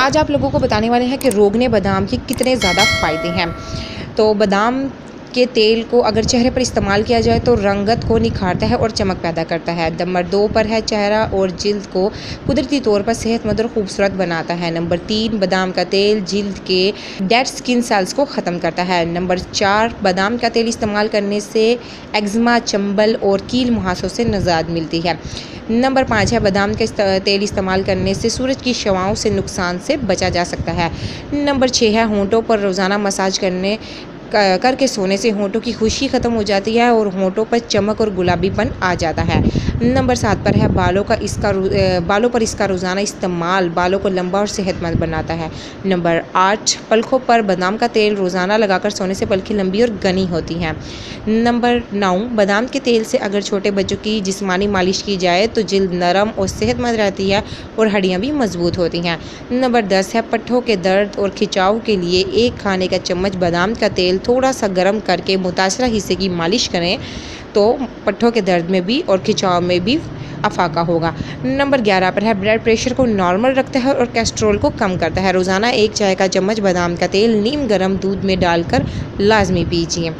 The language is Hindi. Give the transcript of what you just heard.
आज आप लोगों को बताने वाले हैं कि रोगने बादाम के कितने ज़्यादा फ़ायदे हैं। तो बादाम के तेल को अगर चेहरे पर इस्तेमाल किया जाए तो रंगत को निखारता है और चमक पैदा करता है। नंबर 2 पर है चेहरा और जिल्द को कुदरती तौर पर सेहतमंद और खूबसूरत बनाता है। नंबर 3 बादाम का तेल जिल्द के डेड स्किन सेल्स को ख़त्म करता है। नंबर 4 बादाम का तेल इस्तेमाल करने से एक्जिमा, चंबल और कील मुहासों से निजात मिलती है। नंबर 5 है बादाम का तेल इस्तेमाल करने से सूरज की शवाओं से नुकसान से बचा जा सकता है। नंबर 6 है होंठों पर रोज़ाना मसाज करके सोने से होंठों की खुशी ख़त्म हो जाती है और होंठों पर चमक और गुलाबीपन आ जाता है। नंबर 7 पर है बालों पर इसका रोज़ाना इस्तेमाल बालों को लंबा और सेहतमंद बनाता है। नंबर 8 पलकों पर बादाम का तेल रोज़ाना लगाकर सोने से पलकें लंबी और घनी होती हैं। नंबर 9 बादाम के तेल से अगर छोटे बच्चों की जिस्मानी मालिश की जाए तो जिल्द नरम और सेहतमंद रहती है और हड्डियाँ भी मजबूत होती हैं। नंबर 10 है पट्ठों के दर्द और खिंचाव के लिए 1 खाने का चम्मच बादाम का तेल थोड़ा सा गर्म करके मुतासरा हिस्से की मालिश करें तो पट्ठों के दर्द में भी और खिंचाव में भी अफाका होगा। नंबर 11 पर है ब्लड प्रेशर को नॉर्मल रखता है और कोलेस्ट्रॉल को कम करता है। रोज़ाना 1 चाय का चम्मच बादाम का तेल नीम गर्म दूध में डालकर लाजमी पीजिए।